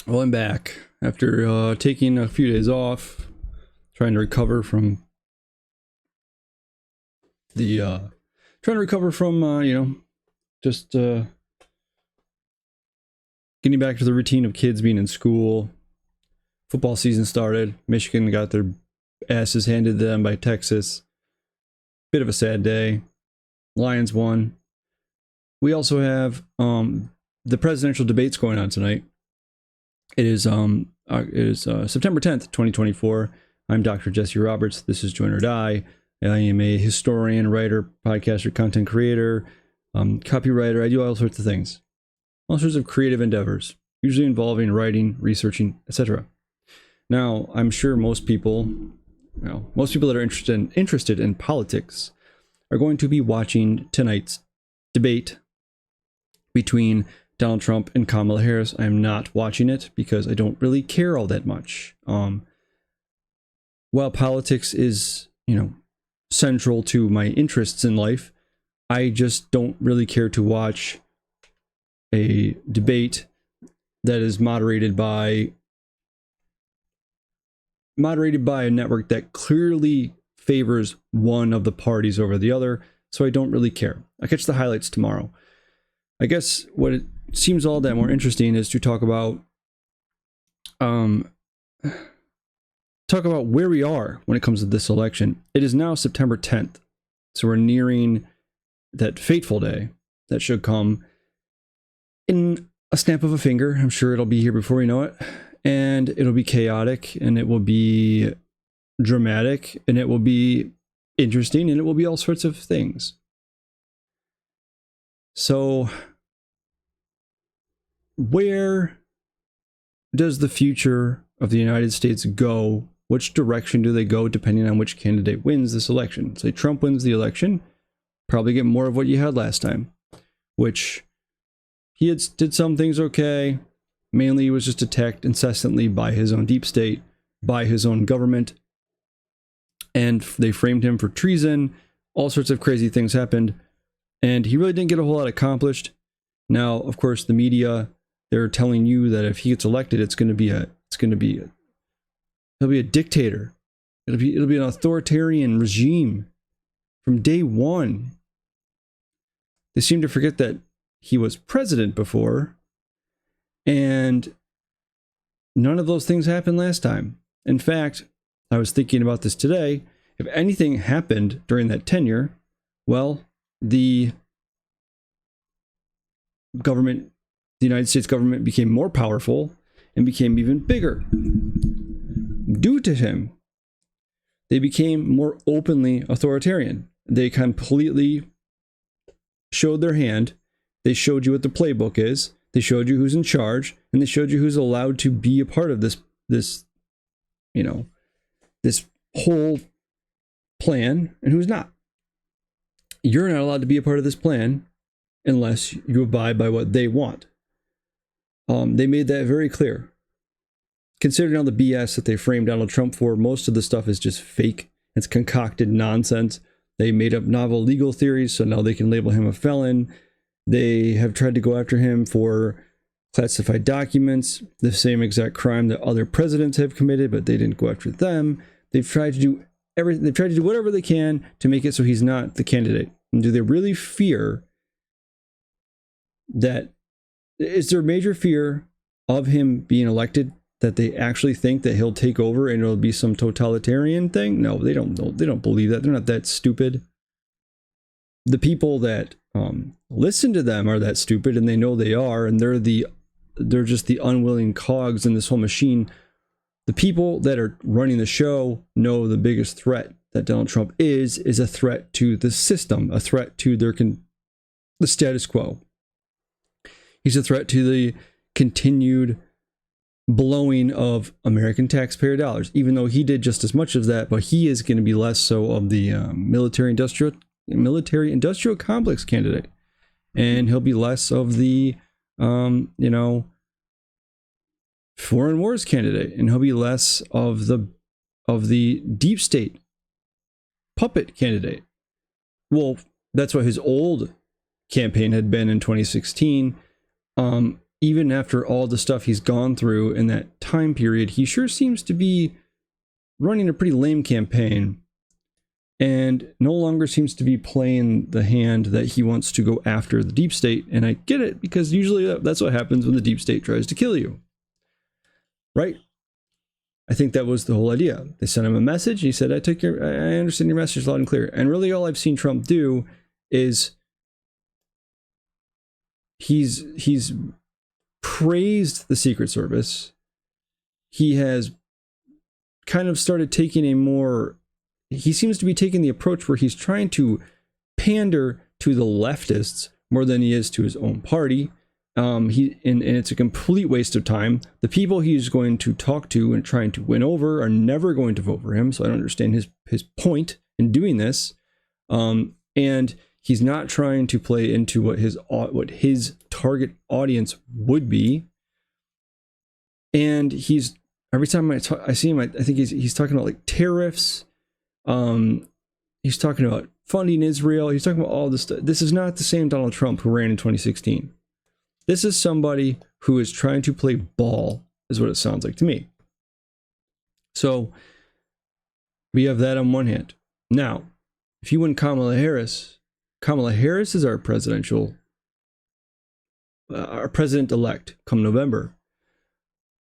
Well, I'm back after taking a few days off, trying to recover from the just getting back to the routine of kids being in school. Football season started. Michigan got their asses handed to them by Texas. Bit of a sad day. Lions won. We also have the presidential debates going on tonight. It is September 10th, 2024. I'm Dr. Jesse Roberts. This is Join or Die. I am a historian, writer, podcaster, content creator, copywriter. I do all sorts of things. All sorts of creative endeavors, usually involving writing, researching, etc. Now, I'm sure most people that are interested in politics are going to be watching tonight's debate between Donald Trump and Kamala Harris. I am not watching it because I don't really care all that much. While politics is, central to my interests in life, I just don't really care to watch a debate that is moderated by a network that clearly favors one of the parties over the other, so I don't really care. I'll catch the highlights tomorrow. I guess what it seems all that more interesting is to talk about where we are when it comes to this election. It is now September 10th, so we're nearing that fateful day that should come in a snap of a finger. I'm sure it'll be here before we know it, and it'll be chaotic, and it will be dramatic, and it will be interesting, and it will be all sorts of things. So, where does the future of the United States go? Which direction do they go depending on which candidate wins this election? Say Trump wins the election, probably get more of what you had last time, which he did some things okay. Mainly he was just attacked incessantly by his own deep state, by his own government, and they framed him for treason. All sorts of crazy things happened, and he really didn't get a whole lot accomplished. Now, of course, the media, they're telling you that if he gets elected, he'll be a dictator. It'll be an authoritarian regime from day one. They seem to forget that he was president before, and none of those things happened last time. In fact, I was thinking about this today. If anything happened during that tenure, well, the United States government became more powerful and became even bigger. Due to him, they became more openly authoritarian. They completely showed their hand. They showed you what the playbook is. They showed you who's in charge, and they showed you who's allowed to be a part of this whole plan and who's not. You're not allowed to be a part of this plan unless you abide by what they want. They made that very clear. Considering all the BS that they framed Donald Trump for, most of the stuff is just fake. It's concocted nonsense. They made up novel legal theories, so now they can label him a felon. They have tried to go after him for classified documents, the same exact crime that other presidents have committed, but they didn't go after them. They've tried to do everything. They've tried to do whatever they can to make it so he's not the candidate. And do they really fear that? Is there a major fear of him being elected, that they actually think that he'll take over and it'll be some totalitarian thing? No, they don't know. They don't believe that. They're not that stupid. The people that listen to them are that stupid, and they know they are, and they're just the unwilling cogs in this whole machine. The people that are running the show know the biggest threat that Donald Trump is a threat to the system, a threat to the status quo. He's a threat to the continued blowing of American taxpayer dollars, even though he did just as much of that, but he is going to be less so of the military industrial complex candidate, and he'll be less of the foreign wars candidate, and he'll be less of the deep state puppet candidate. Well, that's what his old campaign had been in 2016. even after all the stuff he's gone through in that time period, he sure seems to be running a pretty lame campaign and no longer seems to be playing the hand that he wants to go after the deep state. And I get it, because usually that's what happens when the deep state tries to kill you, right? I think that was the whole idea. They sent him a message. He said, I understand your message loud and clear. And really all I've seen Trump do is he's praised the Secret Service. He has kind of started taking he seems to be taking the approach where he's trying to pander to the leftists more than he is to his own party. And it's a complete waste of time. The people he's going to talk to and trying to win over are never going to vote for him. So I don't understand his point in doing this. And he's not trying to play into what his target audience would be. And every time I see him, I think he's talking about like tariffs. He's talking about funding Israel. He's talking about all this stuff. This is not the same Donald Trump who ran in 2016. This is somebody who is trying to play ball, is what it sounds like to me. So we have that on one hand. Now, if you win Kamala Harris is our president-elect come November.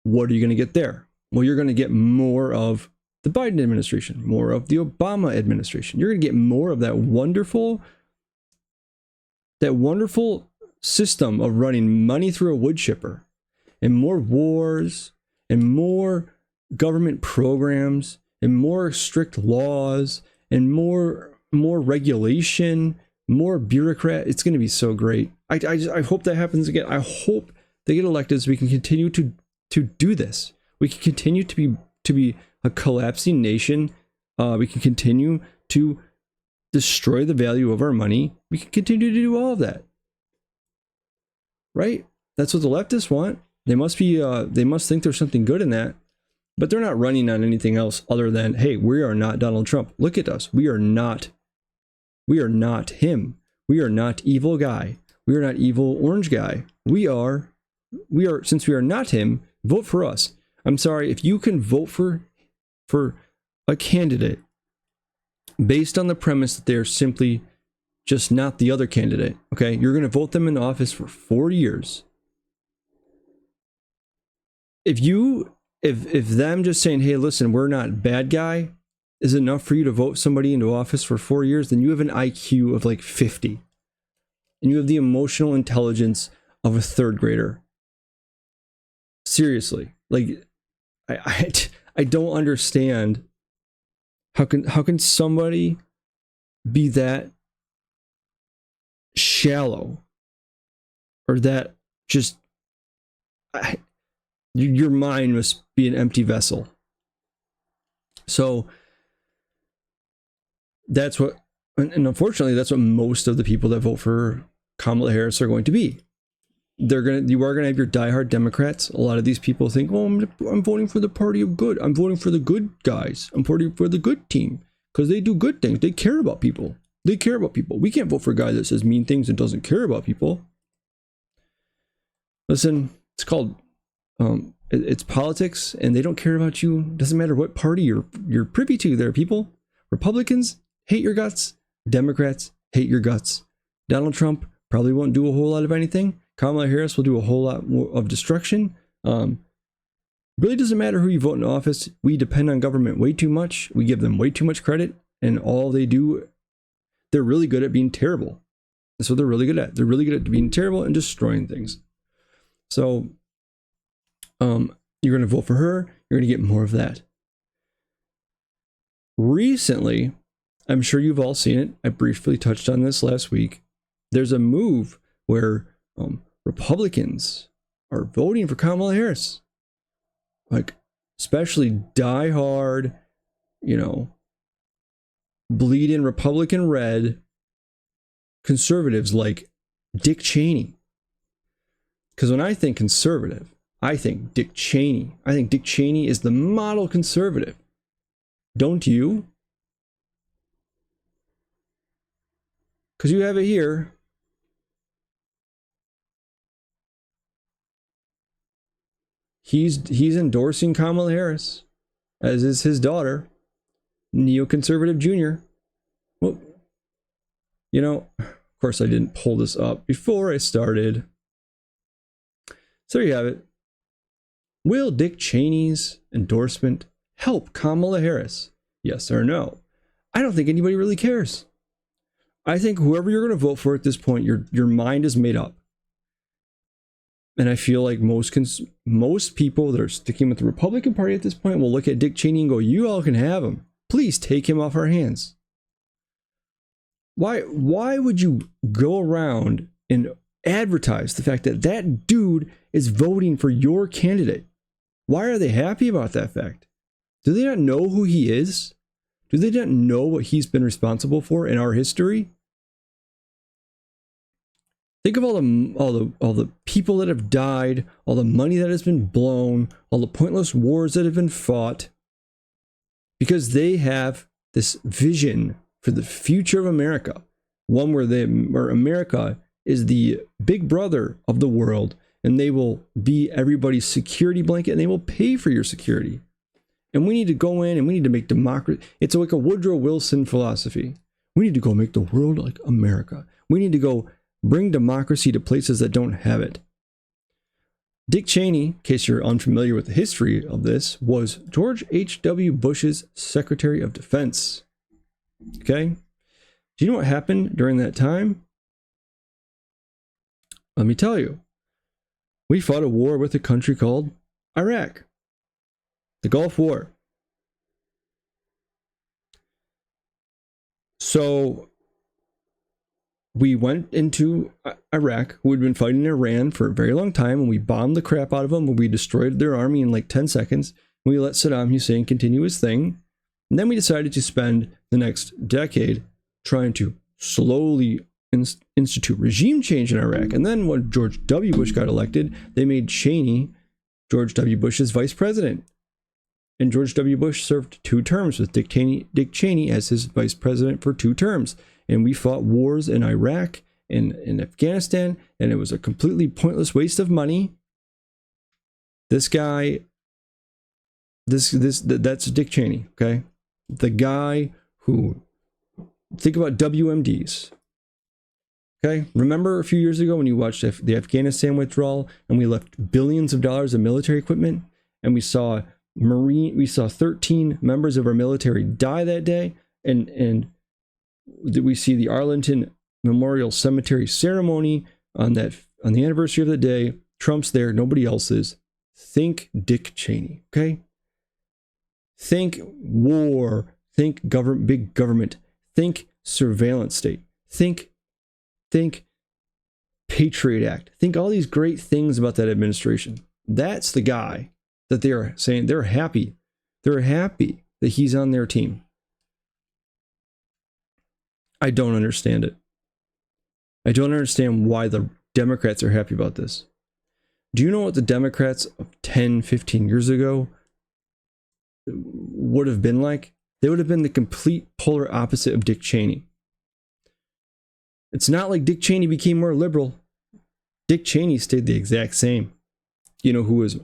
What are you going to get there? Well, you're going to get more of the Biden administration, more of the Obama administration. You're going to get more of that wonderful system of running money through a wood chipper, and more wars, and more government programs, and more strict laws, and more regulation, more bureaucrat. It's going to be so great. I hope that happens again. I hope they get elected so we can continue to do this. We can continue to be a collapsing nation. We can continue to destroy the value of our money. We can continue to do all of that. Right? That's what the leftists want. They must think there's something good in that, but they're not running on anything else other than, hey, we are not Donald Trump. Look at us. We are not him. We are not evil guy. We are not evil orange guy. We are, since we are not him, vote for us. I'm sorry, if you can vote for a candidate based on the premise that they're simply just not the other candidate, okay? You're going to vote them in office for 4 years. If them just saying, hey, listen, we're not bad guy, is enough for you to vote somebody into office for 4 years, then you have an IQ of like 50. And you have the emotional intelligence of a third grader. Seriously. Like, I don't understand how can somebody be that shallow, or that just your mind must be an empty vessel. So that's what, and unfortunately that's what most of the people that vote for Kamala Harris are going to be. You are gonna have your diehard Democrats. A lot of these people think, oh, I'm voting for the party of good. I'm voting for the good guys. I'm voting for the good team because they do good things. They care about people. We can't vote for a guy that says mean things and doesn't care about people. Listen, it's called it's politics, and they don't care about you. Doesn't matter what party you're privy to. There, people. Republicans hate your guts. Democrats hate your guts. Donald Trump probably won't do a whole lot of anything. Kamala Harris will do a whole lot more of destruction. Really doesn't matter who you vote in office. We depend on government way too much. We give them way too much credit, and all they do, they're really good at being terrible. That's what they're really good at. They're really good at being terrible and destroying things. So, you're going to vote for her. You're going to get more of that. Recently, I'm sure you've all seen it. I briefly touched on this last week. There's a move where Republicans are voting for Kamala Harris. Like, especially diehard, bleed in Republican red conservatives like Dick Cheney. Because when I think conservative, I think Dick Cheney. I think Dick Cheney is the model conservative. Don't you? Because you have it here. He's endorsing Kamala Harris, as is his daughter, neoconservative Junior. Well, you know, of course I didn't pull this up before I started. So there you have it. Will Dick Cheney's endorsement help Kamala Harris? Yes or no? I don't think anybody really cares. I think whoever you're going to vote for at this point, your mind is made up. And I feel like most people that are sticking with the Republican Party at this point will look at Dick Cheney and go, you all can have him. Please take him off our hands. Why would you go around and advertise the fact that that dude is voting for your candidate? Why are they happy about that fact? Do they not know who he is? Do they not know what he's been responsible for in our history? Think of all the people that have died, all the money that has been blown, all the pointless wars that have been fought, because they have this vision for the future of America, one where America is the big brother of the world, and they will be everybody's security blanket, and they will pay for your security. And we need to go in and we need to make democracy. It's like a Woodrow Wilson philosophy. We need to go make the world like America. We need to go bring democracy to places that don't have it. Dick Cheney, in case you're unfamiliar with the history of this, was George H.W. Bush's Secretary of Defense. Okay? Do you know what happened during that time? Let me tell you. We fought a war with a country called Iraq. The Gulf War. So we went into Iraq, who had been fighting Iran for a very long time, and we bombed the crap out of them, and we destroyed their army in like 10 seconds. We let Saddam Hussein continue his thing. And then we decided to spend the next decade trying to slowly institute regime change in Iraq. And then when George W. Bush got elected, they made Cheney George W. Bush's vice president. And George W. Bush served 2 terms with Dick Cheney as his vice president for 2 terms. And we fought wars in Iraq and in Afghanistan, and it was a completely pointless waste of money. This guy, that's Dick Cheney, okay? The guy who, think about WMDs. Okay, remember a few years ago when you watched the Afghanistan withdrawal and we left billions of dollars of military equipment, and we saw 13 members of our military die that day, and we see the Arlington Memorial Cemetery ceremony on the anniversary of the day. Trump's there, nobody else is. Think Dick Cheney, okay? Think war, think big government, think surveillance state, think Patriot Act, think all these great things about that administration. That's the guy that they are saying they're happy. They're happy that he's on their team. I don't understand it. I don't understand why the Democrats are happy about this. Do you know what the Democrats of 10, 15 years ago would have been like? They would have been the complete polar opposite of Dick Cheney. It's not like Dick Cheney became more liberal. Dick Cheney stayed the exact same. You know who is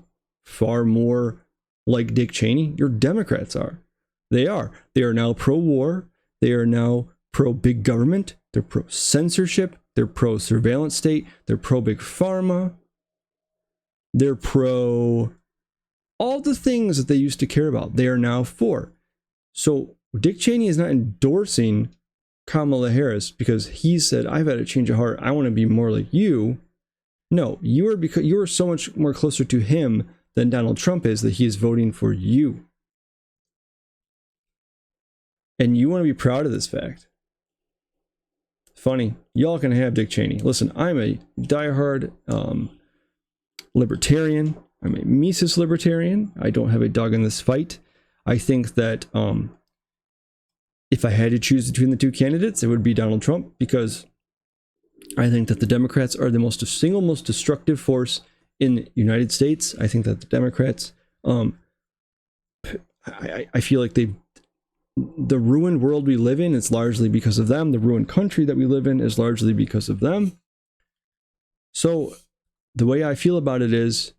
far more like Dick Cheney? Your Democrats are. They are. They are now pro-war. They are now pro-big government. They're pro-censorship. They're pro-surveillance state. They're pro-big pharma. They're pro all the things that they used to care about. They are now for. So Dick Cheney is not endorsing Kamala Harris because he said, I've had a change of heart. I want to be more like you. No, you are so much more closer to him than Donald Trump is that he is voting for you. And you want to be proud of this fact. Funny, y'all can have Dick Cheney. Listen, I'm a diehard libertarian. I'm a Mises libertarian. I don't have a dog in this fight. I think that if I had to choose between the 2 candidates, it would be Donald Trump, because I think that the Democrats are the single most destructive force in the United States. I think that the Democrats, I feel like the ruined world we live in is largely because of them. The ruined country that we live in is largely because of them. So the way I feel about it is,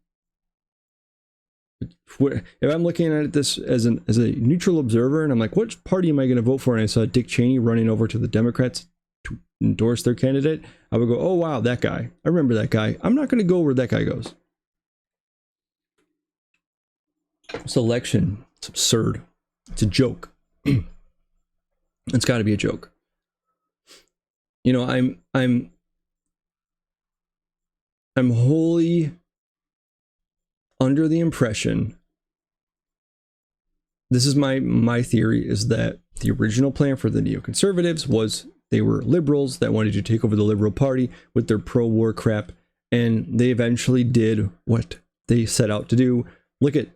If I'm looking at this as a neutral observer, and I'm like, which party am I going to vote for? And I saw Dick Cheney running over to the Democrats to endorse their candidate, I would go, oh wow, that guy. I remember that guy. I'm not going to go where that guy goes. This election, it's absurd. It's a joke. It's got to be a joke. You know, I'm wholly under the impression, this is my theory, is that the original plan for the neoconservatives was they were liberals that wanted to take over the Liberal Party with their pro-war crap, and they eventually did what they set out to do. Look at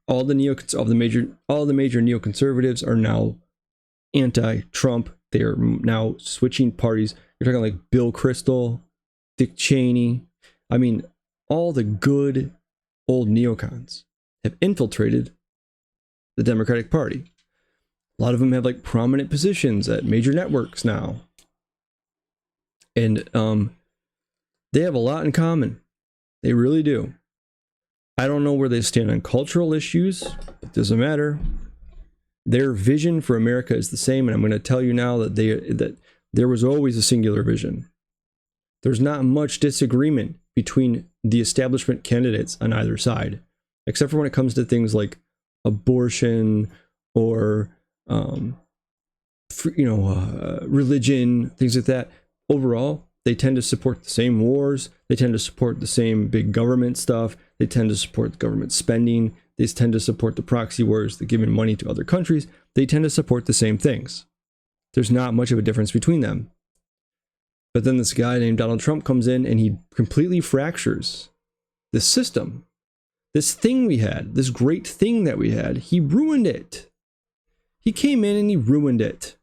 all the major neoconservatives are now anti-Trump. They are now switching parties. You're talking like Bill Kristol, Dick Cheney. I mean, all the good old neocons have infiltrated the Democratic Party. A lot of them have like prominent positions at major networks now. And they have a lot in common. They really do. I don't know where they stand on cultural issues. It doesn't matter. Their vision for America is the same, and I'm going to tell you now that there was always a singular vision. There's not much disagreement between the establishment candidates on either side, except for when it comes to things like abortion or religion, things like that. Overall, they tend to support the same wars. They tend to support the same big government stuff. They tend to support the government spending. They tend to support the proxy wars, the giving money to other countries. They tend to support the same things. There's not much of a difference between them. But then this guy named Donald Trump comes in and he completely fractures the system. This thing we had, this great thing that we had, he ruined it. He came in and he ruined it.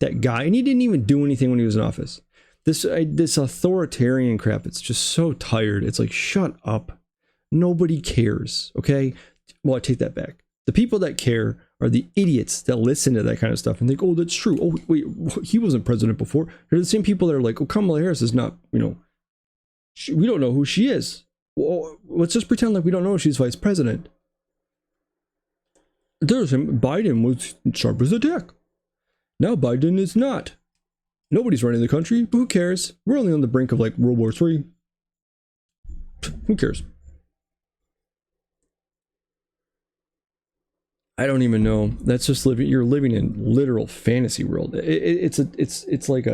That guy, and he didn't even do anything when he was in office. This authoritarian crap, it's just so tired. It's like, shut up. Nobody cares, okay? Well, I take that back. The people that care are the idiots that listen to that kind of stuff and think, oh, that's true. Oh, wait, he wasn't president before. They're the same people that are like, oh, Kamala Harris is not, we don't know who she is. Well, let's just pretend like we don't know she's vice president. Biden was sharp as a tack. Now Biden is not. Nobody's running the country, but who cares? We're only on the brink of like World War III. Who cares? I don't even know. That's just living. You're living in literal fantasy world. It's like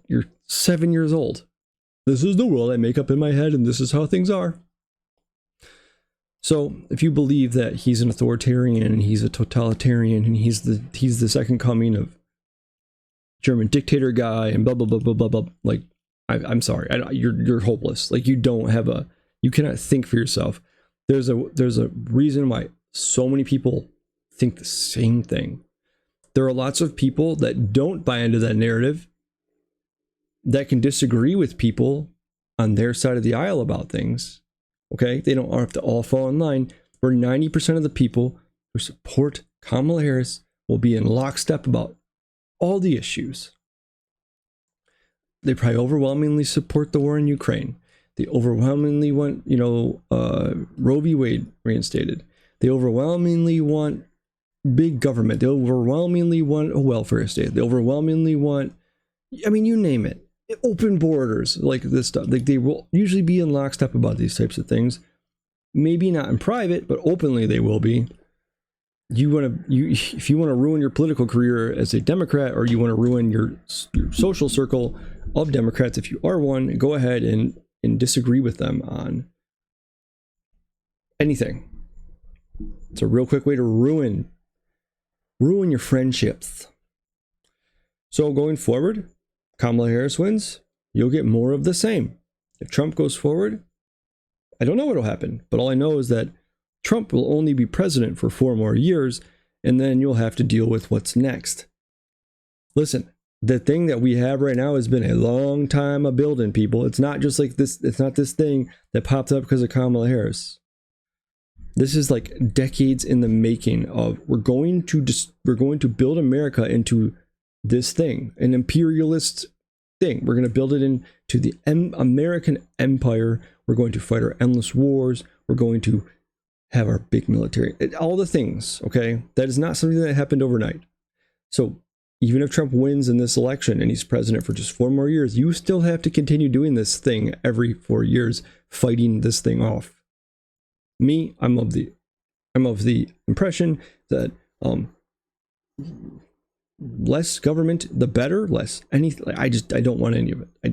you're 7 years old. This is the world I make up in my head, and this is how things are. So if you believe that he's an authoritarian and he's a totalitarian and he's the second coming of German dictator guy and blah blah blah blah blah blah, like I'm sorry, you're hopeless. Like you cannot think for yourself. There's a reason why so many people think the same thing. There are lots of people that don't buy into that narrative, that can disagree with people on their side of the aisle about things. Okay, they don't have to all fall in line. Where 90% of the people who support Kamala Harris will be in lockstep about all the issues. They probably overwhelmingly support the war in Ukraine. They overwhelmingly want, Roe v. Wade reinstated. They overwhelmingly want big government. They overwhelmingly want a welfare state. They overwhelmingly want, you name it. Open borders, like this stuff. Like they will usually be in lockstep about these types of things. Maybe not in private, but openly they will be. If you want to ruin your political career as a Democrat, or you want to ruin your social circle of Democrats, if you are one, go ahead and disagree with them on anything. It's a real quick way to ruin your friendships. So going forward, Kamala Harris wins, you'll get more of the same. If Trump goes forward, I don't know what will happen, but all I know is that Trump will only be president for 4 more years, and then you'll have to deal with what's next. Listen, the thing that we have right now has been a long time a building, people. It's not just like this. It's not this thing that popped up because of Kamala Harris. This is like decades in the making of we're going to build America into this thing, an imperialist thing. We're going to build it into the American empire. We're going to fight our endless wars. We're going to have our big military. All the things, okay? That is not something that happened overnight. So even if Trump wins in this election and he's president for just 4 more years, you still have to continue doing this thing every 4 years, fighting this thing off. Me, I'm of the impression that less government, the better. Less anything. I don't want any of it. I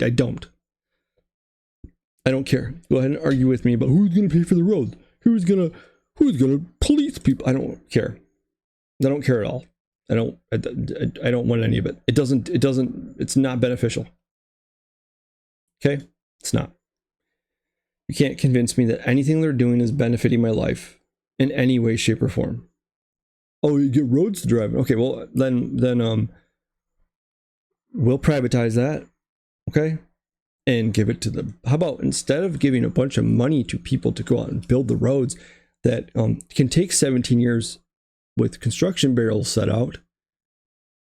don't care. Go ahead and argue with me about who's going to pay for the road. Who's gonna police people? I don't care. I don't care at all. I don't want any of it. It's not beneficial. Okay? It's not. You can't convince me that anything they're doing is benefiting my life in any way, shape, or form. Oh, you get roads to drive. Okay, well then we'll privatize that. Okay? And give it to them. How about instead of giving a bunch of money to people to go out and build the roads that can take 17 years with construction barrels set out,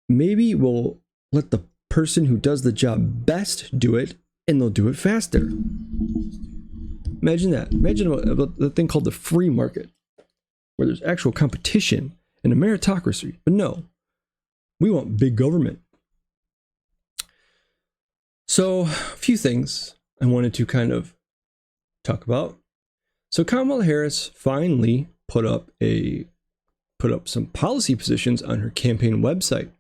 maybe we'll let the person who does the job best do it, and they'll do it faster. Imagine that. Imagine about the thing called the free market, where there's actual competition and a meritocracy. But no, we want big government. So, a few things I wanted to kind of talk about. So Kamala Harris finally put up some policy positions on her campaign website.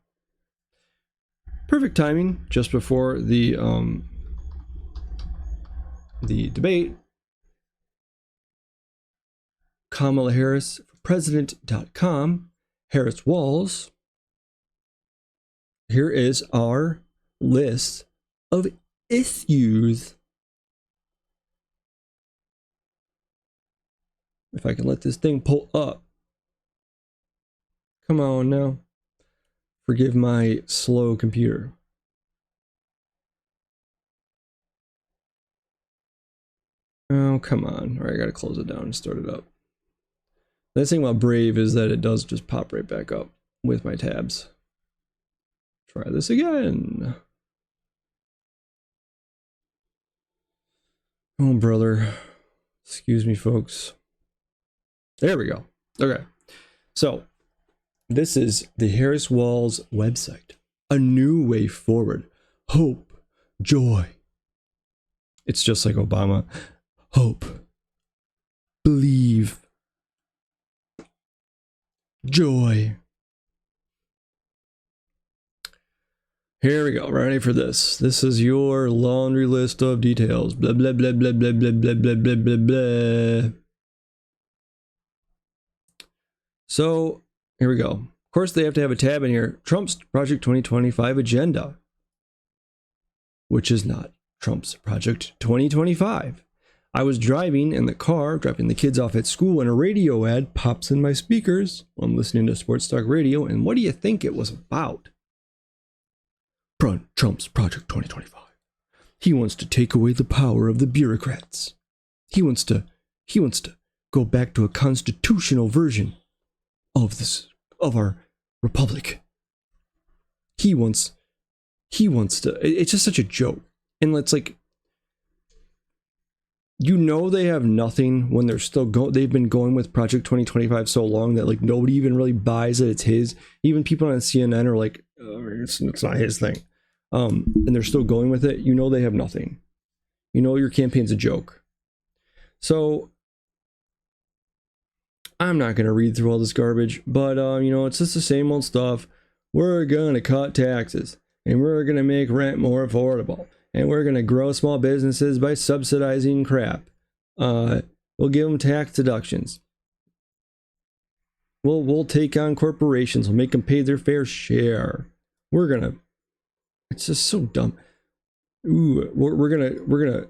Perfect timing, just before the debate. Kamala Harris for President.com, Harris Walls. Here is our list of issues. If I can let this thing pull up. Come on now. Forgive my slow computer. Oh, come on. All right, I gotta close it down and start it up. The nice thing about Brave is that it does just pop right back up with my tabs. Try this again. Oh, brother. Excuse me, folks. There we go. Okay. So, this is the Harris Walls website. A new way forward. Hope. Joy. It's just like Obama. Hope. Believe. Joy. Here we go. Ready for this. This is your laundry list of details. Blah, blah, blah, blah, blah, blah, blah, blah, blah, blah, blah. So, here we go. Of course, they have to have a tab in here. Trump's Project 2025 agenda. Which is not Trump's Project 2025. I was driving in the car, dropping the kids off at school, and a radio ad pops in my speakers while I'm listening to Sports Talk Radio. And what do you think it was about? Trump's Project 2025. He wants to take away the power of the bureaucrats. He wants to go back to a constitutional version of our republic. He wants to. It's just such a joke, and it's like, you know, they have nothing when they're still they've been going with Project 2025 so long that like nobody even really buys that it's his. Even people on CNN are like, it's not his thing. And they're still going with it. You know, they have nothing. You know, your campaign's a joke. So I'm not going to read through all this garbage, but you know, it's just the same old stuff. We're going to cut taxes, and we're going to make rent more affordable, and we're going to grow small businesses by subsidizing crap. We'll give them tax deductions. We'll take on corporations. We'll make them pay their fair share. It's just so dumb. Ooh, we're gonna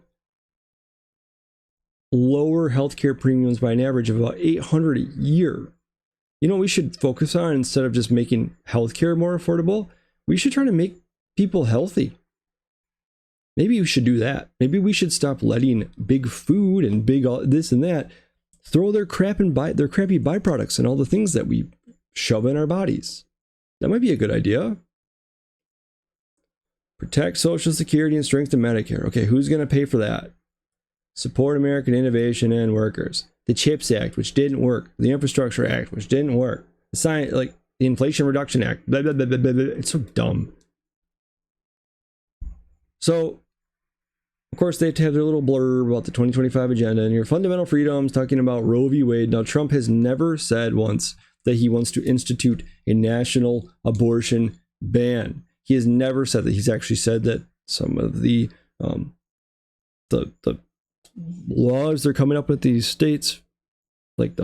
lower healthcare premiums by an average of about $800 a year. You know what we should focus on instead of just making healthcare more affordable? We should try to make people healthy. Maybe we should do that. Maybe we should stop letting big food and big all this and that throw their crap and their crappy byproducts and all the things that we shove in our bodies. That might be a good idea. Protect Social Security and strengthen Medicare. Okay, who's going to pay for that? Support American innovation and workers. the CHIPS Act, which didn't work, the Infrastructure Act, which didn't work, the Inflation Reduction Act, blah, blah, blah, blah, blah, blah. It's so dumb. So, of course, they have to have their little blurb about the 2025 agenda and your fundamental freedoms, talking about Roe v. Wade. Now, Trump has never said once that he wants to institute a national abortion ban. He has never said that. He's actually said that some of the laws they're coming up with these states, like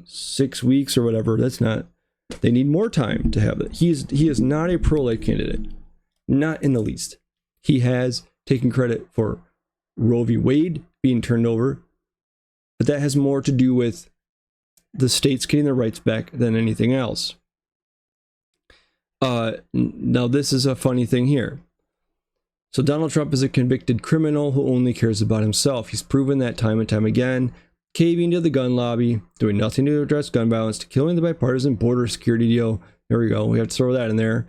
6 weeks or whatever, that's not, they need more time to have it. He is not a pro-life candidate, not in the least. He has taken credit for Roe v. Wade being turned over, but that has more to do with the states getting their rights back than anything else. Now this is a funny thing here. So Donald Trump is a convicted criminal who only cares about himself. He's proven that time and time again, caving to the gun lobby, doing nothing to address gun violence, to killing the bipartisan border security deal. There we go. We have to throw that in there.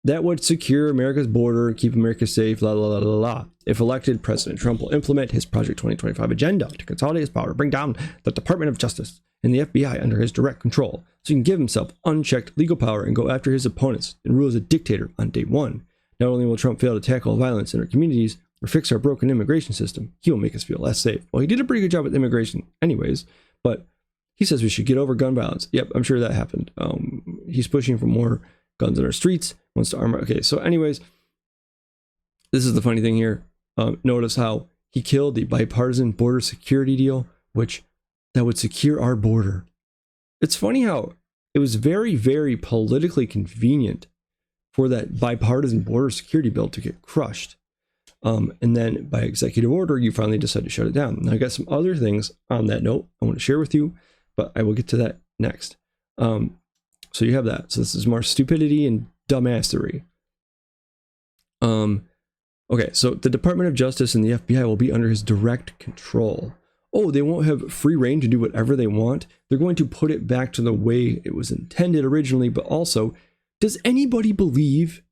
That would secure America's border, keep America safe, la la la la la. If elected, President Trump will implement his Project 2025 agenda to consolidate his power, bring down the Department of Justice and the FBI under his direct control, so he can give himself unchecked legal power and go after his opponents and rule as a dictator on day one. Not only will Trump fail to tackle violence in our communities or fix our broken immigration system, he will make us feel less safe. Well, he did a pretty good job with immigration anyways, but he says we should get over gun violence. Yep, I'm sure that happened. He's pushing for more guns in our streets, wants to armor. Okay, so anyways, this is the funny thing here. Notice how he killed the bipartisan border security deal, which that would secure our border. It's funny how it was very, very politically convenient for that bipartisan border security bill to get crushed. And then by executive order, you finally decide to shut it down. Now I got some other things on that note I want to share with you, but I will get to that next. So you have that. So this is more stupidity and dumbassery. Okay, so the Department of Justice and the FBI will be under his direct control. Oh, they won't have free reign to do whatever they want. They're going to put it back to the way it was intended originally, but also, does anybody believe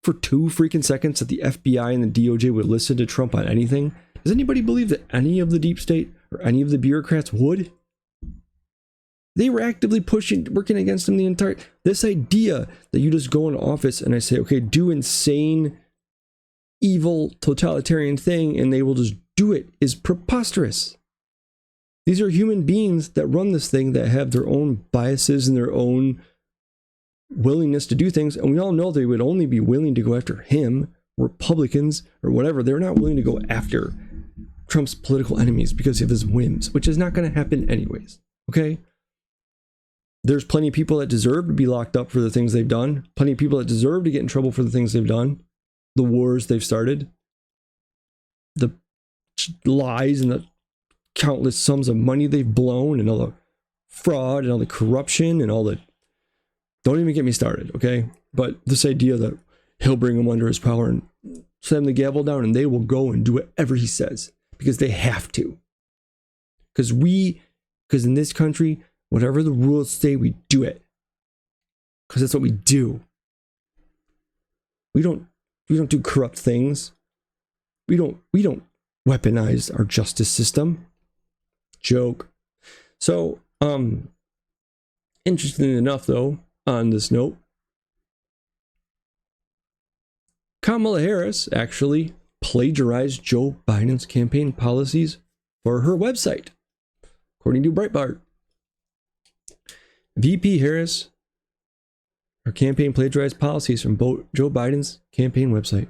for 2 freaking seconds that the FBI and the DOJ would listen to Trump on anything? Does anybody believe that any of the deep state or any of the bureaucrats would? They were actively working against him the entire... This idea that you just go into office and I say, okay, do insane, evil, totalitarian thing, and they will just do it is preposterous. These are human beings that run this thing that have their own biases and their own willingness to do things, and we all know they would only be willing to go after him, Republicans, or whatever. They're not willing to go after Trump's political enemies because of his whims, which is not going to happen anyways, okay? There's plenty of people that deserve to be locked up for the things they've done, plenty of people that deserve to get in trouble for the things they've done, the wars they've started, the lies and the countless sums of money they've blown, and all the fraud and all the corruption and all the... Don't even get me started, okay? But this idea that he'll bring them under his power and slam the gavel down and they will go and do whatever he says because they have to. Because in this country, whatever the rules say, we do it. Because that's what we do. We don't do corrupt things. We don't weaponize our justice system. Joke. So, interesting enough though, on this note, Kamala Harris actually plagiarized Joe Biden's campaign policies for her website, according to Breitbart. VP Harris, her campaign plagiarized policies from Joe Biden's campaign website,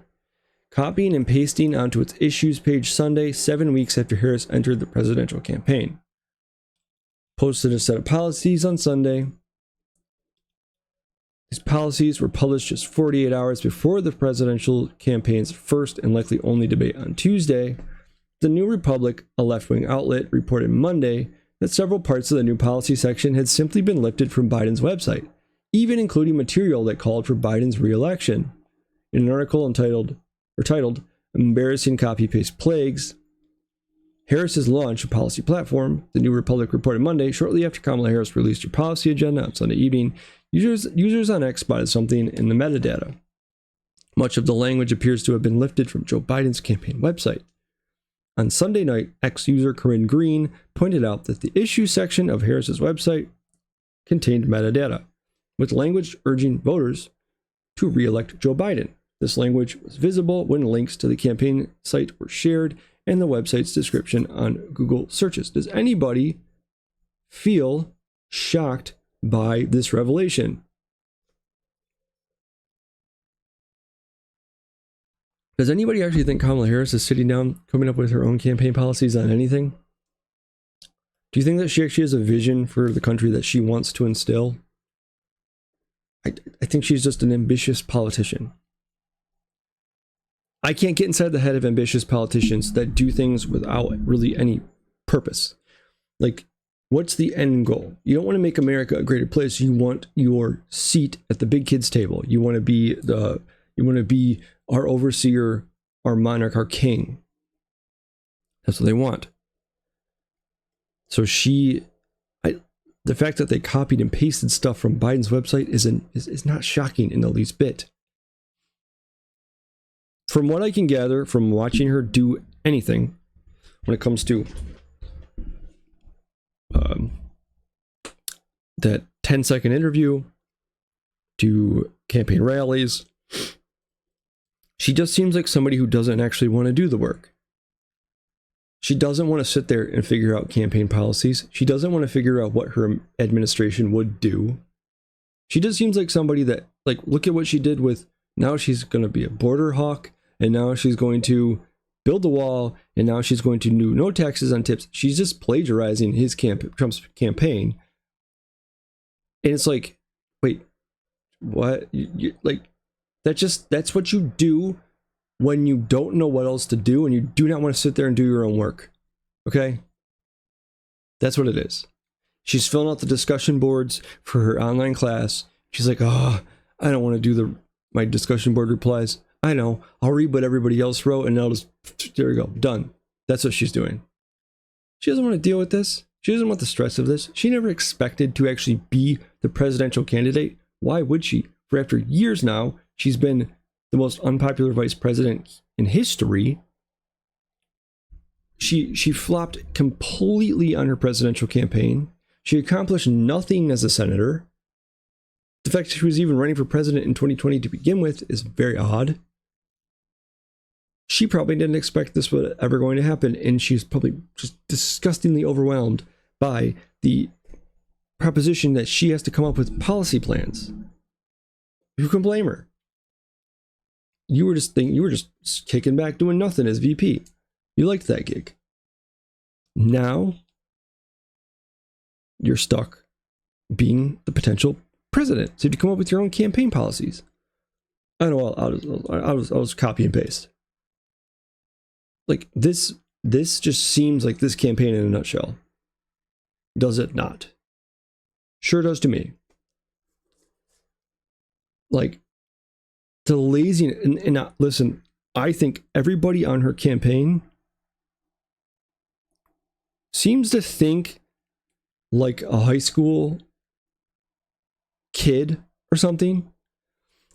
copying and pasting onto its issues page Sunday, 7 weeks after Harris entered the presidential campaign. Posted a set of policies on Sunday. These policies were published just 48 hours before the presidential campaign's first and likely only debate on Tuesday. The New Republic, a left-wing outlet, reported Monday that several parts of the new policy section had simply been lifted from Biden's website, even including material that called for Biden's re-election. In an article titled Embarrassing Copy-Paste Plagues, Harris's launch a policy platform, the New Republic reported Monday, shortly after Kamala Harris released her policy agenda on Sunday evening, users on X spotted something in the metadata. Much of the language appears to have been lifted from Joe Biden's campaign website. On Sunday night, X user Corinne Green pointed out that the issue section of Harris's website contained metadata, with language urging voters to re-elect Joe Biden. This language was visible when links to the campaign site were shared and the website's description on Google searches. Does anybody feel shocked by this revelation? Does anybody actually think Kamala Harris is sitting down, coming up with her own campaign policies on anything? Do you think that she actually has a vision for the country that she wants to instill? I think she's just an ambitious politician. I can't get inside the head of ambitious politicians that do things without really any purpose. Like, what's the end goal? You don't want to make America a greater place. You want your seat at the big kids table. You want to be our overseer, our monarch, our king. That's what they want. So the fact that they copied and pasted stuff from Biden's website is not shocking in the least bit. From what I can gather from watching her do anything when it comes to that 10-second interview, to campaign rallies, she just seems like somebody who doesn't actually want to do the work. She doesn't want to sit there and figure out campaign policies. She doesn't want to figure out what her administration would do. She just seems like somebody that, like, look at what she did with, now she's going to be a border hawk, and now she's going to build the wall, and now she's going to do no taxes on tips. She's just plagiarizing Trump's campaign. And it's like, wait, what? That's what you do when you don't know what else to do and you do not want to sit there and do your own work. Okay? That's what it is. She's filling out the discussion boards for her online class. She's like, I don't want to do my discussion board replies. I know. I'll read what everybody else wrote and I'll just, there we go, done. That's what she's doing. She doesn't want to deal with this. She doesn't want the stress of this. She never expected to actually be the presidential candidate. Why would she? For after years now, she's been the most unpopular vice president in history. She flopped completely on her presidential campaign. She accomplished nothing as a senator. The fact that she was even running for president in 2020 to begin with is very odd. She probably didn't expect this was ever going to happen, and she's probably just disgustingly overwhelmed by the proposition that she has to come up with policy plans. Who can blame her? You were just kicking back doing nothing as VP. You liked that gig. Now you're stuck being the potential president. So you have to come up with your own campaign policies. I know I'll just copy and paste. Like this just seems like this campaign in a nutshell. Does it not? Sure does to me. Like, the laziness, and listen, I think everybody on her campaign seems to think like a high school kid or something.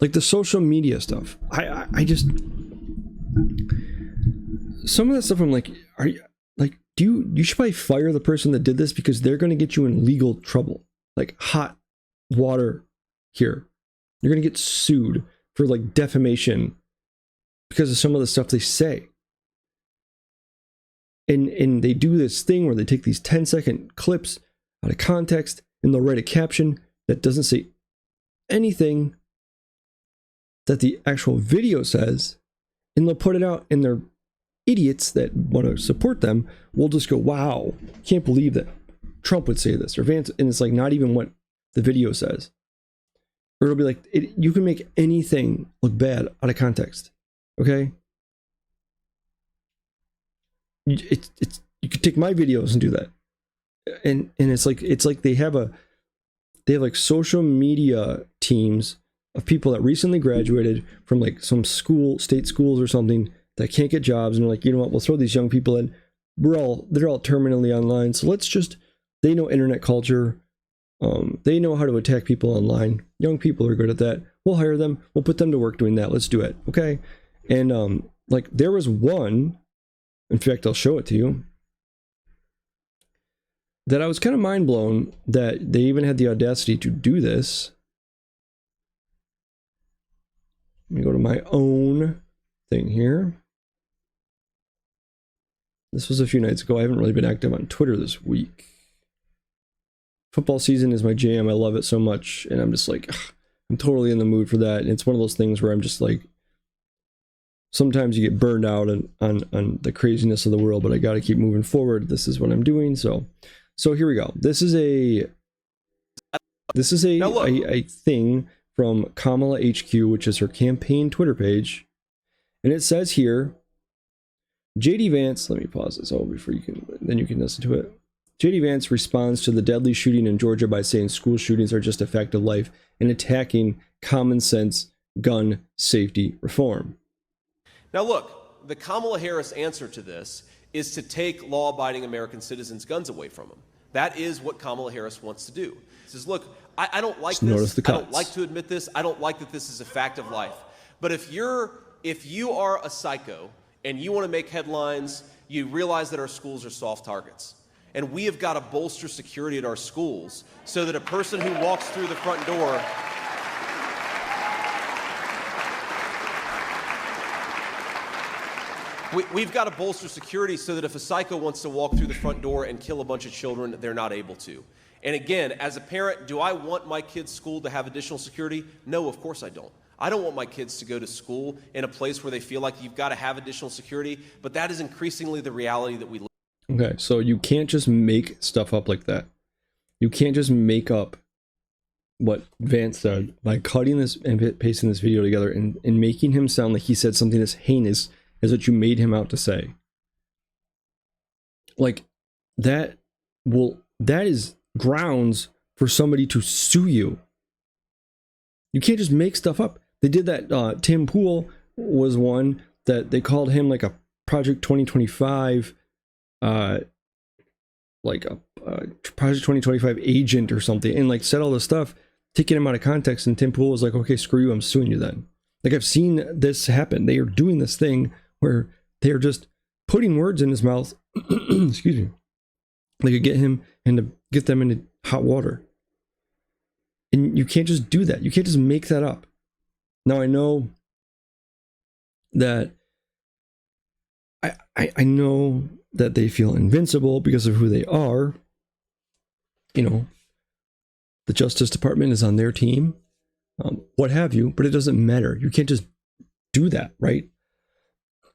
Like the social media stuff. I just, some of that stuff I'm like, are you, like, you should probably fire the person that did this, because they're going to get you in legal trouble. Like, hot water here. You're going to get sued for like defamation because of some of the stuff they say. And they do this thing where they take these 10-second clips out of context and they'll write a caption that doesn't say anything that the actual video says, and they'll put it out, and they're idiots that want to support them will just go, wow, can't believe that Trump would say this, or Vance, and it's like not even what the video says. Or it'll be like, you can make anything look bad out of context. Okay? You could take my videos and do that. And it's like they have like social media teams of people that recently graduated from like some state schools or something that can't get jobs, and they're like, you know what, we'll throw these young people in. They're all terminally online, so they know internet culture. They know how to attack people online. Young people are good at that. We'll hire them. We'll put them to work doing that. Let's do it. Okay. And like there was one In fact, I'll show it to you. That I was kind of mind blown that they even had the audacity to do this. Let me go to my own thing here. This was a few nights ago. I haven't really been active on Twitter this week. Football season is my jam. I love it so much. And I'm just like, ugh, I'm totally in the mood for that. And it's one of those things where I'm just like, sometimes you get burned out on the craziness of the world, but I got to keep moving forward. This is what I'm doing. So here we go. This is a thing from Kamala HQ, which is her campaign Twitter page. And it says here, JD Vance, let me pause this all before you can listen to it. JD Vance responds to the deadly shooting in Georgia by saying school shootings are just a fact of life and attacking common sense gun safety reform. Now look, the Kamala Harris answer to this is to take law-abiding American citizens' guns away from them. That is what Kamala Harris wants to do. She says, look, I don't like this. I don't like to admit this. I don't like that this is a fact of life. But if you are a psycho and you want to make headlines, you realize that our schools are soft targets. And we have got to bolster security at our schools so that a person who walks through the front door we've got to bolster security so that if a psycho wants to walk through the front door and kill a bunch of children, they're not able to. And again, as a parent, do I want my kids' school to have additional security? No, of course I don't. I don't want my kids to go to school in a place where they feel like you've got to have additional security, but that is increasingly the reality that we live. Okay, so you can't just make stuff up like that. You can't just make up what Vance said by cutting this and pasting this video together and making him sound like he said something as heinous as what you made him out to say. Like, that is grounds for somebody to sue you. You can't just make stuff up. They did that. Tim Pool was one that they called him like a Project 2025, like a Project 2025 agent or something, and like said all this stuff, taking him out of context. And Tim Pool was like, okay, screw you, I'm suing you then. Like, I've seen this happen. They are doing this thing where they are just putting words in his mouth. Excuse me. They could get him and to get them into hot water. And you can't just do that. You can't just make that up. Now, I know that I know that they feel invincible because of who they are. You know, the Justice Department is on their team, what have you, but it doesn't matter. You can't just do that, right?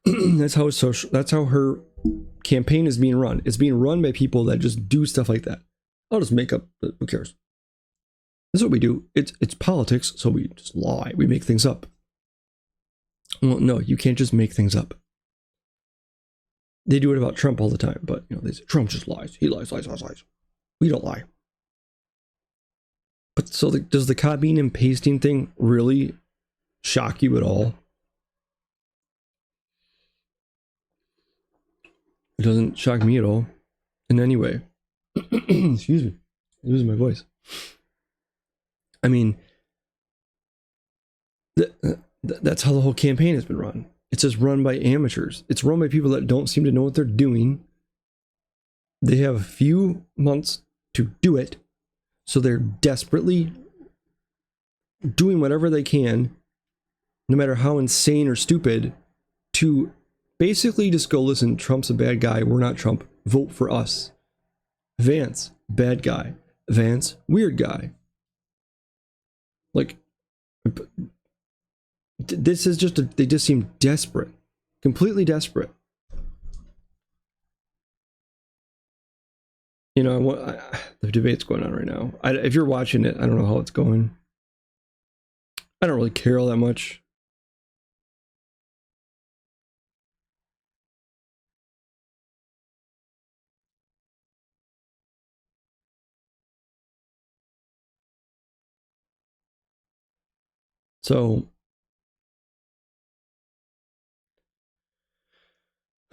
That's how her campaign is being run. It's being run by people that just do stuff like that. I'll just make up, who cares? That's what we do. It's politics, so we just lie. We make things up. Well, no, you can't just make things up. They do it about Trump all the time, but you know, they say Trump just lies. He lies. We don't lie. But so does the copying and pasting thing really shock you at all? It doesn't shock me at all in any way. Excuse me. I'm losing my voice. I mean, that's how the whole campaign has been run. It's just run by amateurs. It's run by people that don't seem to know what they're doing. They have a few months to do it, so they're desperately doing whatever they can, no matter how insane or stupid, to basically just go, listen, Trump's a bad guy. We're not Trump. Vote for us. Vance, bad guy. Vance, weird guy. Like, this is just they just seem desperate, completely desperate. You know, the debate's going on right now. If you're watching it, I don't know how it's going. I don't really care all that much. So,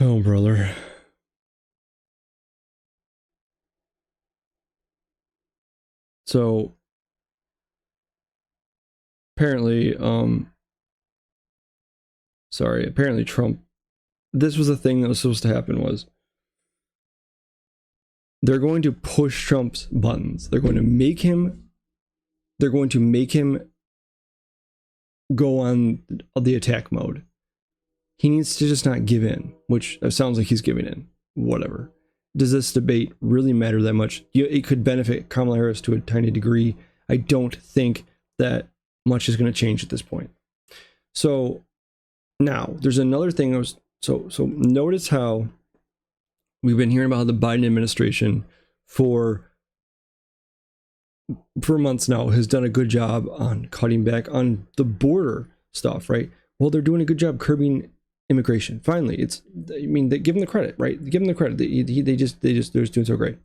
oh, brother. So, apparently, apparently Trump, this was the thing that was supposed to happen was they're going to push Trump's buttons. They're going to make him go on the attack mode. He needs to just not give in, which sounds like he's giving in. Whatever. Does this debate really matter that much? It could benefit Kamala Harris to a tiny degree. I don't think that much is going to change at this point. So now there's another thing. So notice how we've been hearing about the Biden administration for months now has done a good job on cutting back on the border stuff, right? Well, they're doing a good job curbing immigration. Finally, they give them the credit, right? Give them the credit. They're just doing so great.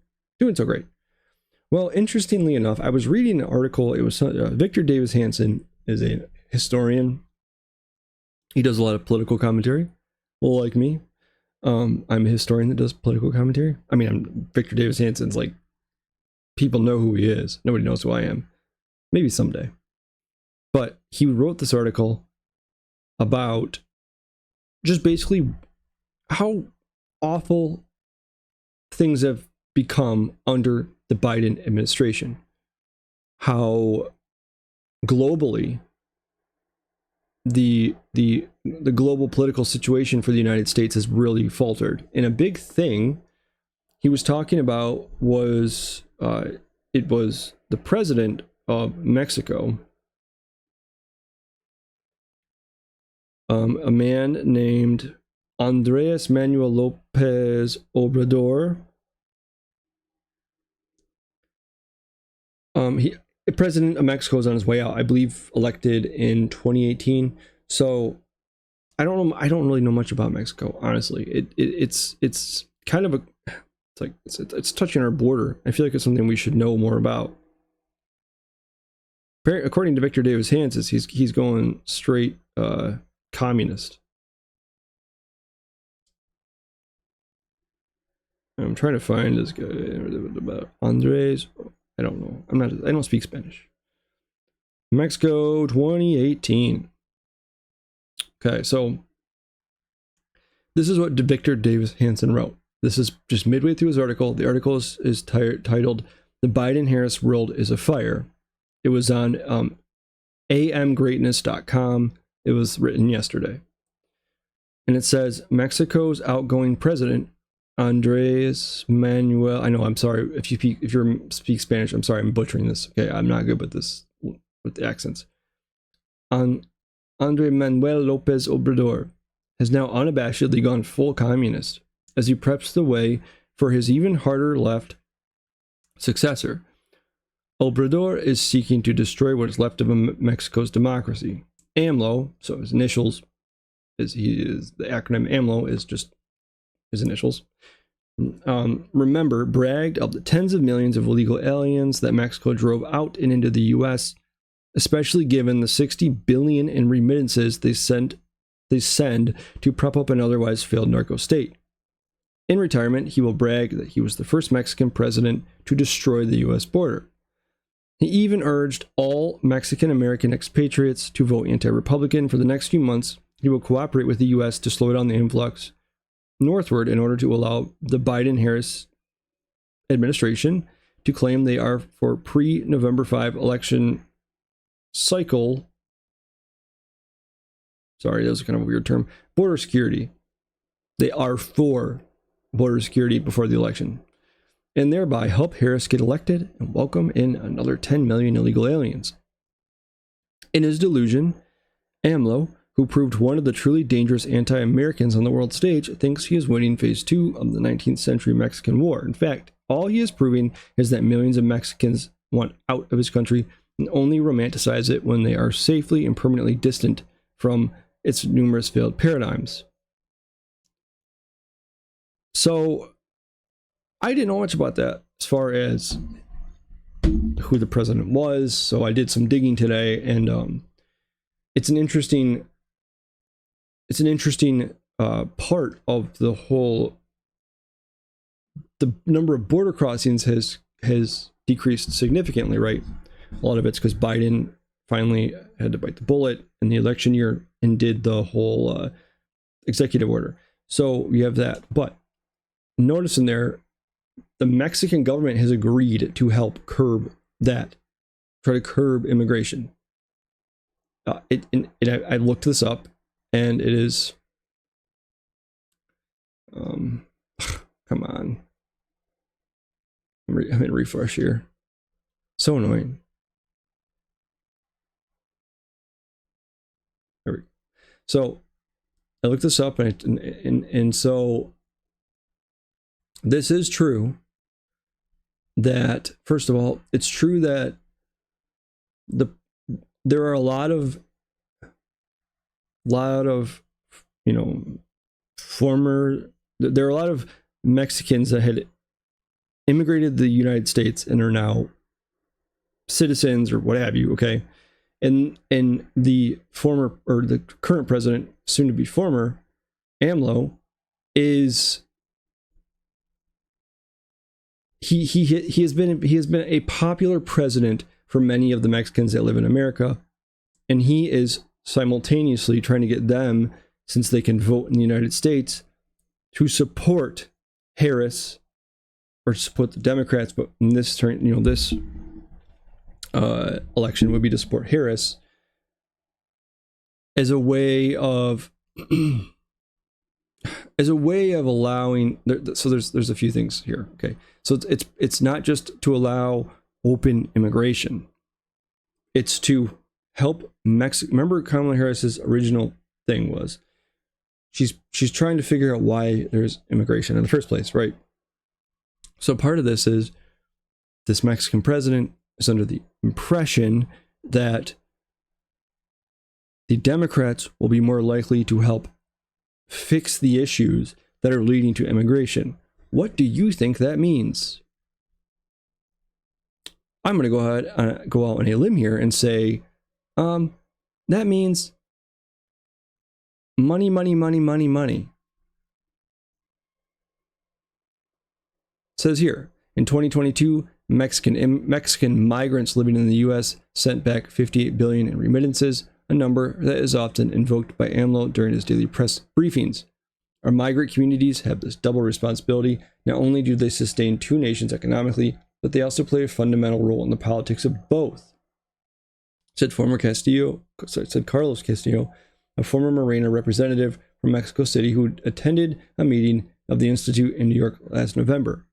Well, interestingly enough, I was reading an article. It was Victor Davis Hanson is a historian. He does a lot of political commentary. Well, like me, I'm a historian that does political commentary. I mean, Victor Davis Hanson's like, people know who he is. Nobody knows who I am. Maybe someday. But he wrote this article about just basically how awful things have become under the Biden administration. How globally the global political situation for the United States has really faltered. And a big thing he was talking about was it was the president of Mexico, a man named Andres Manuel Lopez Obrador. The president of Mexico is on his way out, I believe, elected in 2018. So I don't know. I don't really know much about Mexico, honestly. It's kind of it's touching our border. I feel like it's something we should know more about. According to Victor Davis Hanson, he's going straight communist. I'm trying to find this guy about Andres. I don't know. I don't speak Spanish. Mexico 2018. Okay, so this is what Victor Davis Hanson wrote. This is just midway through his article. The article is titled "The Biden-Harris World is Afire." It was on amgreatness.com. It was written yesterday. And it says, Mexico's outgoing president, Andres Manuel, I know, I'm sorry, if you speak Spanish, I'm sorry, I'm butchering this. Okay, I'm not good with this, with the accents. Andre Manuel Lopez Obrador has now unabashedly gone full communist as he preps the way for his even harder left successor. Obrador is seeking to destroy what is left of Mexico's democracy. AMLO, so his initials, the acronym AMLO is just his initials. Remember, bragged of the tens of millions of illegal aliens that Mexico drove out and into the U.S., especially given the $60 billion in remittances they send to prop up an otherwise failed narco state. In retirement, he will brag that he was the first Mexican president to destroy the U.S. border. He even urged all Mexican-American expatriates to vote anti-Republican for the next few months. He will cooperate with the U.S. to slow down the influx northward in order to allow the Biden-Harris administration to claim they are for pre-November 5 election cycle. Sorry, that was kind of a weird term. Border security. They are for border security before the election, and thereby help Harris get elected and welcome in another 10 million illegal aliens. In his delusion, AMLO, who proved one of the truly dangerous anti-Americans on the world stage, thinks he is winning phase 2 of the 19th century Mexican War. In fact, all he is proving is that millions of Mexicans want out of his country and only romanticize it when they are safely and permanently distant from its numerous failed paradigms. So, I didn't know much about that as far as who the president was, so I did some digging today, and it's an interesting part of the whole. The number of border crossings has decreased significantly, right? A lot of it's because Biden finally had to bite the bullet in the election year and did the whole executive order. So you have that. But notice in there, the Mexican government has agreed to help curb that, try to curb immigration. I looked this up, and it is, come on, I'm in refresh here. So annoying. There we go. So I looked this up, and so this is true. That, first of all, it's true that there are a lot of you know, there are a lot of Mexicans that had immigrated to the United States and are now citizens or what have you, okay? And the former, or the current president, soon to be former, AMLO, is he has been a popular president for many of the Mexicans that live in America, and he is simultaneously trying to get them, since they can vote in the United States, to support Harris, or support the Democrats. But in this turn, you know, this election would be to support Harris as a way of allowing. So there's a few things here. Okay, so it's not just to allow open immigration. It's to help Mexico. Remember, Kamala Harris's original thing was she's trying to figure out why there's immigration in the first place, right? So part of this is this Mexican president is under the impression that the Democrats will be more likely to help fix the issues that are leading to immigration. What do you think that means? I'm going to go out on a limb here and say, that means money, money, money, money, money. It says here, in 2022, Mexican migrants living in the U.S. sent back $58 billion in remittances, a number that is often invoked by AMLO during his daily press briefings. Our migrant communities have this double responsibility. Not only do they sustain two nations economically, but they also play a fundamental role in the politics of both, said Carlos Castillo, a former Morena representative from Mexico City who attended a meeting of the Institute in New York last November.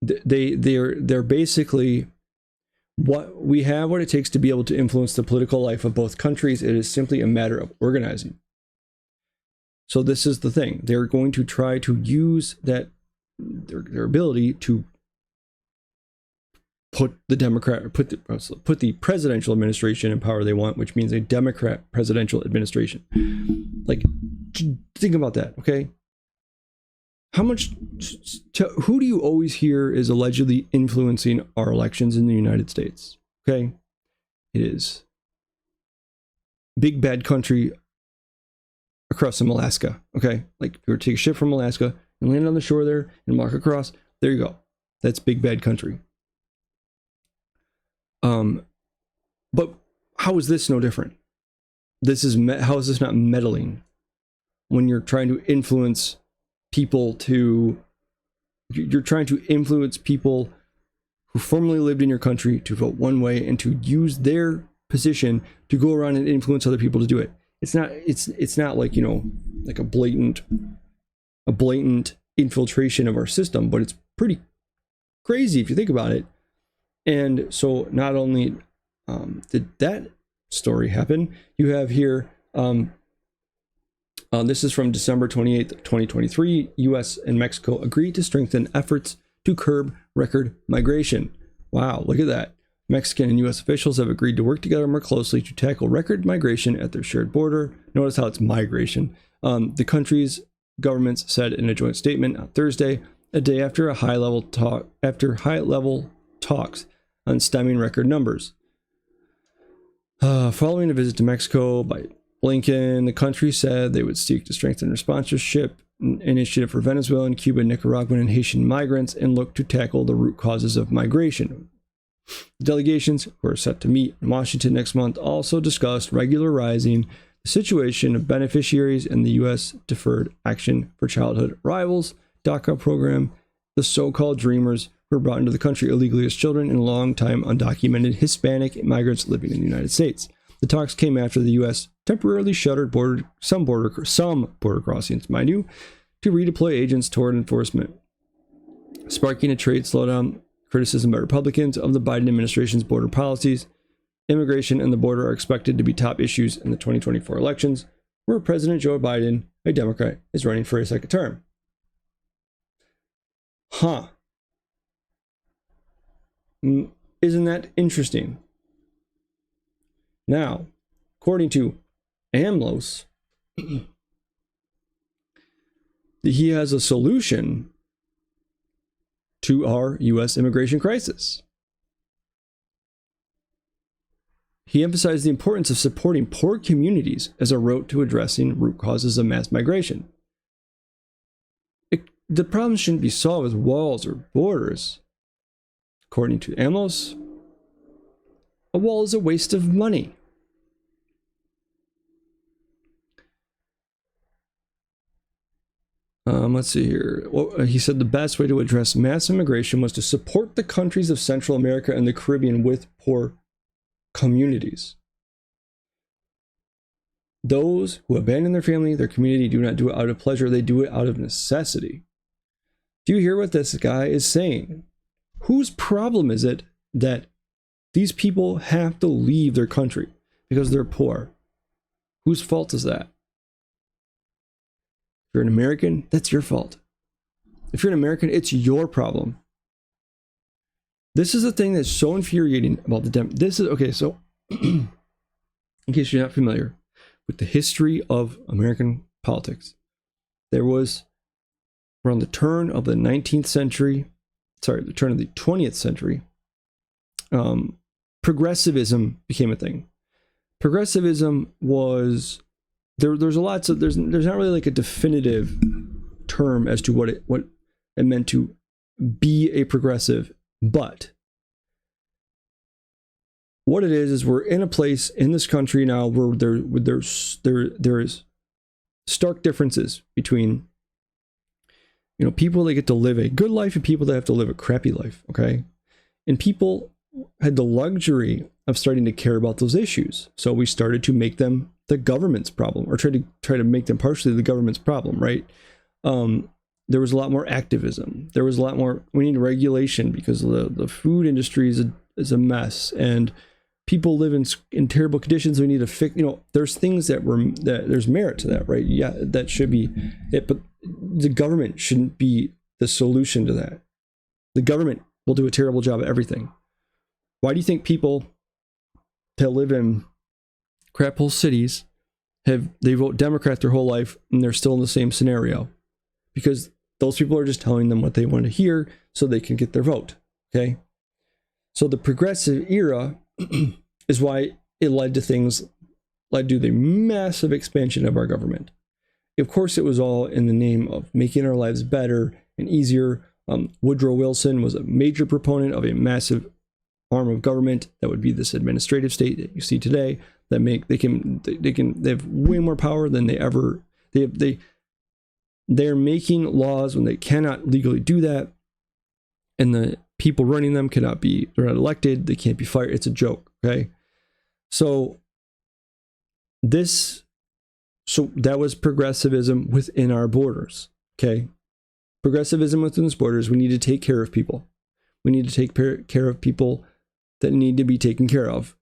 They're basically, what it takes to be able to influence the political life of both countries. It is simply a matter of organizing. So this is the thing. They're going to try to use that their ability to put the presidential administration in power they want, which means a Democrat presidential administration. Like, think about that, okay? Who do you always hear is allegedly influencing our elections in the United States? Okay, it is big bad country across from Alaska. Okay, like if you were to take a ship from Alaska and land on the shore there and walk across, there you go. That's big bad country. But how is this no different? How is this not meddling when you're trying to influence people you're trying to influence people who formerly lived in your country to vote one way and to use their position to go around and influence other people to do it. It's not like, you know, like a blatant infiltration of our system, but it's pretty crazy if you think about it. And so not only did that story happen, you have here, this is from December 28th, 2023, U.S. and Mexico agreed to strengthen efforts to curb record migration. Wow, look at that. Mexican and U.S. officials have agreed to work together more closely to tackle record migration at their shared border. Notice how it's migration. The country's governments said in a joint statement on Thursday, a day after high-level talks on stemming record numbers. Following a visit to Mexico by Blinken, the country said they would seek to strengthen their sponsorship initiative for Venezuelan, Cuban, Nicaraguan, and Haitian migrants and look to tackle the root causes of migration. Delegations, who are set to meet in Washington next month, also discussed regularizing The situation of beneficiaries in the U.S. Deferred Action for Childhood Arrivals DACA program, the so-called Dreamers, who were brought into the country illegally as children and long-time undocumented Hispanic migrants living in the United States. The talks came after the U.S. temporarily shuttered some border crossings, mind you, to redeploy agents toward enforcement, sparking a trade slowdown. Criticism by Republicans of the Biden administration's border policies. Immigration and the border are expected to be top issues in the 2024 elections, where President Joe Biden, a Democrat, is running for a second term. Huh. Isn't that interesting? Now, according to AMLOS, he has a solution to our U.S. immigration crisis. He emphasized the importance of supporting poor communities as a route to addressing root causes of mass migration. The problem shouldn't be solved with walls or borders. According to AMLOS, a wall is a waste of money. Let's see here. Well, he said the best way to address mass immigration was to support the countries of Central America and the Caribbean with poor communities. Those who abandon their family, their community, do not do it out of pleasure. They do it out of necessity. Do you hear what this guy is saying? Whose problem is it that these people have to leave their country because they're poor? Whose fault is that? If you're an American, that's your fault. If you're an American, it's your problem. This is the thing that's so infuriating about this is, okay, so in case you're not familiar with the history of American politics, there was around the turn of the 19th century, the turn of the 20th century, progressivism became a thing. Progressivism was there's not really like a definitive term as to what it meant to be a progressive, but what it is we're in a place in this country now where there is stark differences between, you know, people that get to live a good life and people that have to live a crappy life, okay? And people had the luxury of starting to care about those issues. So we started to make them the government's problem, or try to make them partially the government's problem, right? There was a lot more activism. There was a lot more, we need regulation because the food industry is a mess and people live in terrible conditions. We need to fix, you know, there's things that there's merit to that, right? Yeah, that should be it, but the government shouldn't be the solution to that. The government will do a terrible job at everything. Why do you think people that live in crap hole cities they vote Democrat their whole life and they're still in the same scenario? Because those people are just telling them what they want to hear so they can get their vote, okay? So the progressive era is why it led to the massive expansion of our government. Of course, it was all in the name of making our lives better and easier. Woodrow Wilson was a major proponent of a massive arm of government that would be this administrative state that you see today that they have way more power than they're making laws when they cannot legally do that, and the people running them they're not elected, they can't be fired. It's a joke, okay? So that was progressivism within our borders, okay? Progressivism within its borders. We need to take care of people. We need to take care of people that need to be taken care of,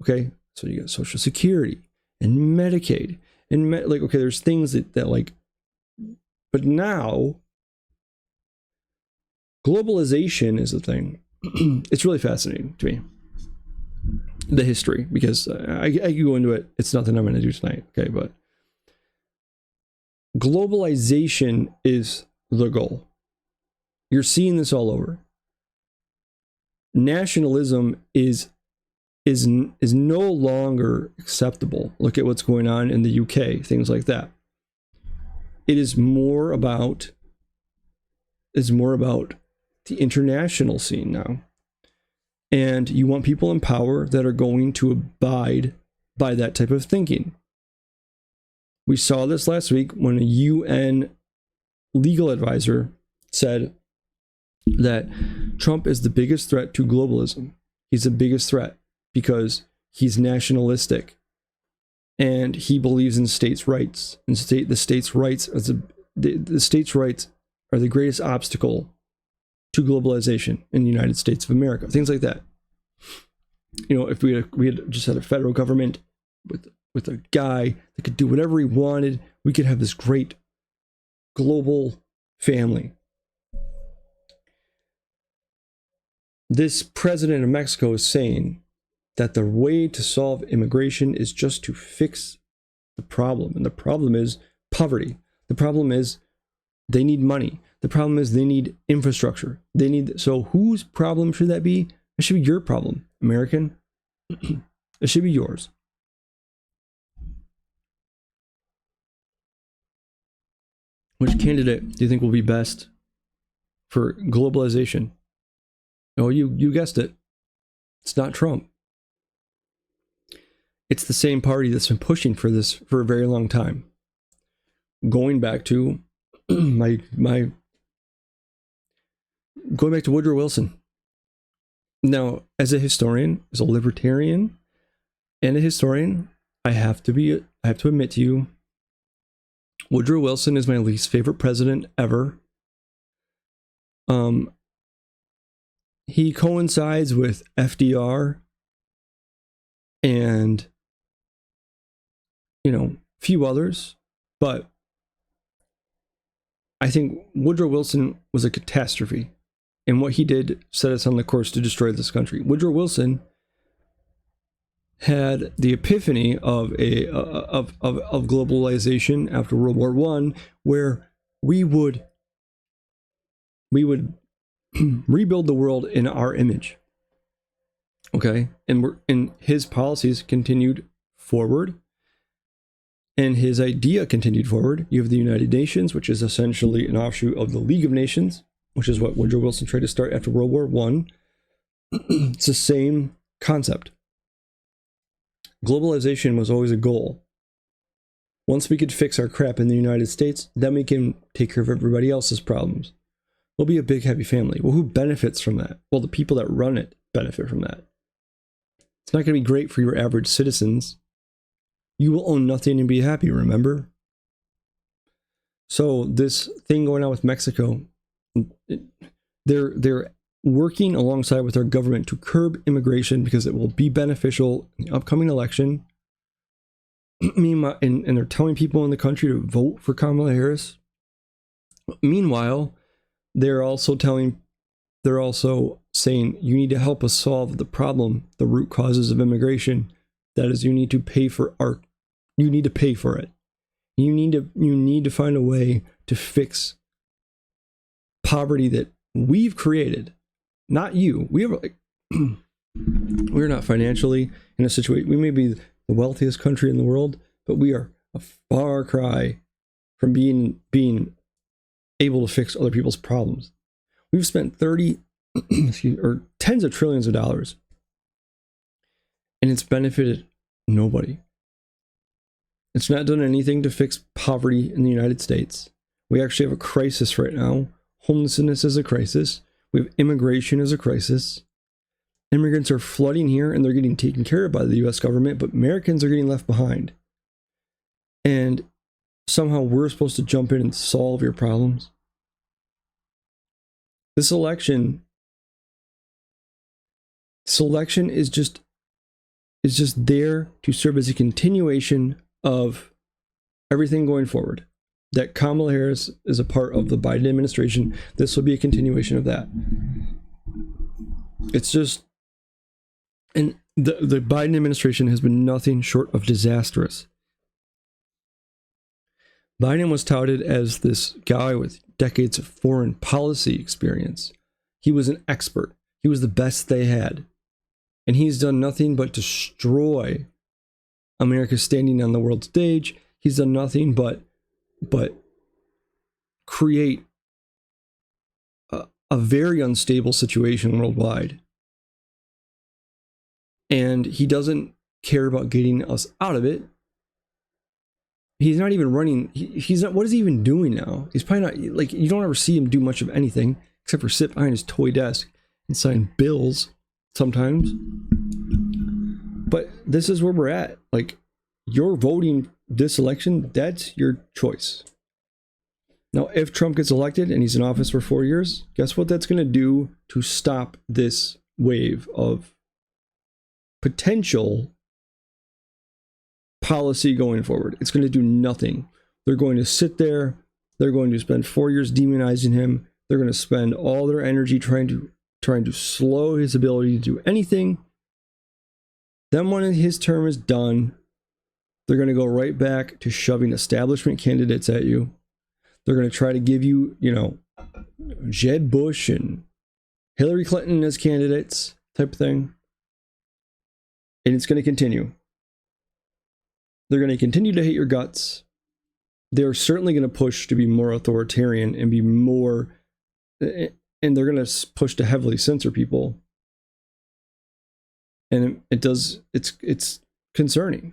okay? So you got Social Security and Medicaid and okay, there's things that like, but now globalization is a thing. It's really fascinating to me, the history, because I can go into it. It's nothing I'm going to do tonight, okay? But globalization is the goal. You're seeing this all over. Nationalism is no longer acceptable. Look at what's going on in the UK, things like that. It is more about the international scene now. And you want people in power that are going to abide by that type of thinking. We saw this last week when a UN legal advisor said that Trump is the biggest threat to globalism. He's the biggest threat because he's nationalistic and he believes in states' rights. And the states' rights are the greatest obstacle to globalization in the United States of America. Things like that. You know, if we had just had a federal government with a guy that could do whatever he wanted, we could have this great global family. This president of Mexico is saying that the way to solve immigration is just to fix the problem. And the problem is poverty. The problem is they need money. The problem is they need infrastructure. So whose problem should that be? It should be your problem, American. It should be yours. Which candidate do you think will be best for globalization? Oh, you guessed it. It's not Trump. It's the same party that's been pushing for this for a very long time. Going back to going back to Woodrow Wilson. Now, as a historian, as a libertarian, and a historian, I have to admit to you, Woodrow Wilson is my least favorite president ever. He coincides with FDR and, you know, a few others, but I think Woodrow Wilson was a catastrophe, and what he did set us on the course to destroy this country. Woodrow Wilson had the epiphany of globalization after World War I, where we would rebuild the world in our image. Okay, and his policies continued forward, and his idea continued forward. You have the United Nations, which is essentially an offshoot of the League of Nations, which is what Woodrow Wilson tried to start after World War I. It's the same concept. Globalization was always a goal. Once we could fix our crap in the United States, then we can take care of everybody else's problems. We'll be a big, happy family. Well, who benefits from that? Well, the people that run it benefit from that. It's not going to be great for your average citizens. You will own nothing and be happy, remember? So this thing going on with Mexico, they're working alongside with our government to curb immigration because it will be beneficial in the upcoming election. Meanwhile, and they're telling people in the country to vote for Kamala Harris. Meanwhile, they're also saying you need to help us solve the problem, the root causes of immigration. That is, you need to pay for it. You need to find a way to fix poverty that we've created. Not you. We're not financially in a situation. We may be the wealthiest country in the world, but we are a far cry from being able to fix other people's problems. We've spent tens of trillions of dollars, and it's benefited nobody. It's not done anything to fix poverty in the United States. We actually have a crisis right now. Homelessness is a crisis. We have immigration as a crisis. Immigrants are flooding here and they're getting taken care of by the US government, but Americans are getting left behind. And somehow we're supposed to jump in and solve your problems. This election is just there to serve as a continuation of everything going forward. That Kamala Harris is a part of the Biden administration. This will be a continuation of that. It's just, and the Biden administration has been nothing short of disastrous. Biden was touted as this guy with decades of foreign policy experience. He was an expert. He was the best they had. And he's done nothing but destroy America's standing on the world stage. He's done nothing but create a very unstable situation worldwide. And he doesn't care about getting us out of it. He's not even running. He's not. What is he even doing now? He's probably not, like, you don't ever see him do much of anything except for sit behind his toy desk and sign bills sometimes. But this is where we're at. Like, you're voting this election, that's your choice. Now, if Trump gets elected and he's in office for 4 years, guess what that's going to do to stop this wave of potential policy going forward? It's going to do nothing. They're going to sit there. They're going to spend 4 years demonizing him. They're going to spend all their energy trying to slow his ability to do anything. Then when his term is done, they're going to go right back to shoving establishment candidates at you. They're going to try to give you, Jeb Bush and Hillary Clinton as candidates type of thing. And it's going to continue. They're going to continue to hate your guts. They're certainly going to push to be more authoritarian and be more, and they're going to push to heavily censor people. And it's concerning.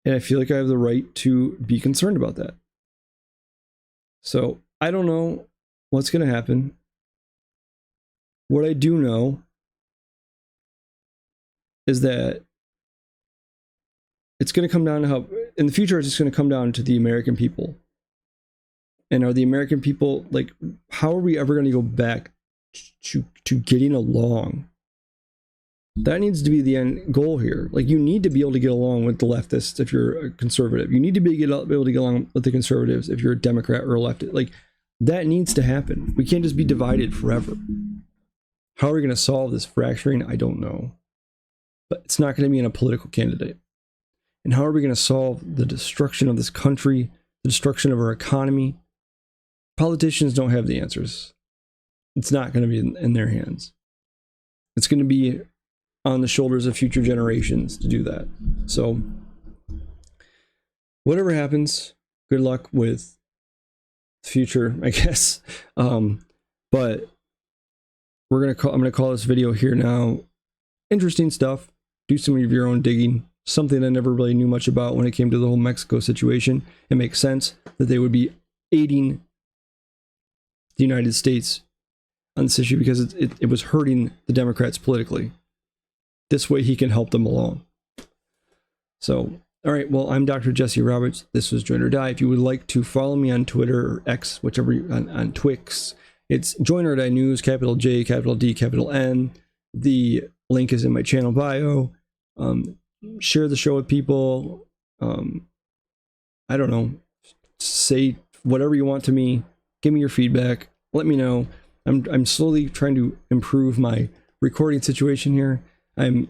And I feel like I have the right to be concerned about that. So I don't know what's going to happen. What I do know is that it's going to come down to how, in the future, it's just going to come down to the American people. And are the American people, like, how are we ever going to go back to getting along? That needs to be the end goal here. Like, you need to be able to get along with the leftists if you're a conservative. You need to be able to get along with the conservatives if you're a Democrat or a leftist. Like, that needs to happen. We can't just be divided forever. How are we going to solve this fracturing? I don't know. But it's not going to be in a political candidate. And how are we going to solve the destruction of this country, the destruction of our economy? Politicians don't have the answers. It's not going to be in their hands. It's going to be on the shoulders of future generations to do that. So whatever happens, good luck with the future, I guess. But I'm gonna call this video here now. Interesting stuff. Do some of your own digging. Something I never really knew much about when it came to the whole Mexico situation. It makes sense that they would be aiding the United States on this issue because it was hurting the Democrats politically. This way he can help them along. So, all right, well, I'm Dr. Jesse Roberts. This was Join or Die. If you would like to follow me on Twitter or X, whichever, on Twix, it's Join or Die News, capital J, capital D, capital N. The link is in my channel bio. Share the show with people. I don't know. Say whatever you want to me. Give me your feedback. Let me know. I'm slowly trying to improve my recording situation here. I'm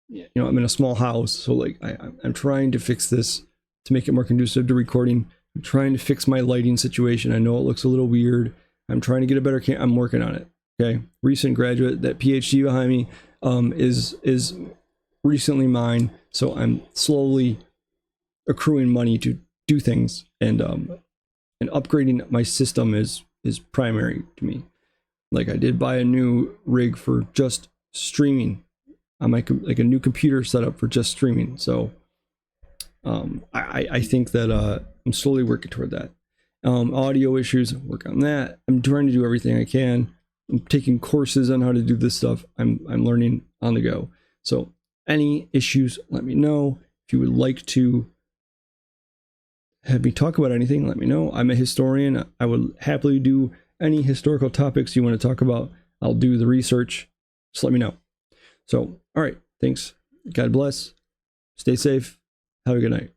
in a small house, so like I'm trying to fix this to make it more conducive to recording. I'm trying to fix my lighting situation. I know it looks a little weird. I'm trying to get a better I'm working on it. Okay, recent graduate. That PhD behind me is recently mine, so I'm slowly accruing money to do things, and upgrading my system is primary to me. Like, I did buy a new rig for just streaming. On my like a new computer setup for just streaming. So I think that I'm slowly working toward that. Audio issues, work on that. I'm trying to do everything I can. I'm taking courses on how to do this stuff. I'm learning on the go. So any issues, let me know. If you would like to have me talk about anything, let me know. I'm a historian. I would happily do any historical topics you want to talk about. I'll do the research. Just let me know. So, all right, thanks. God bless. Stay safe. Have a good night.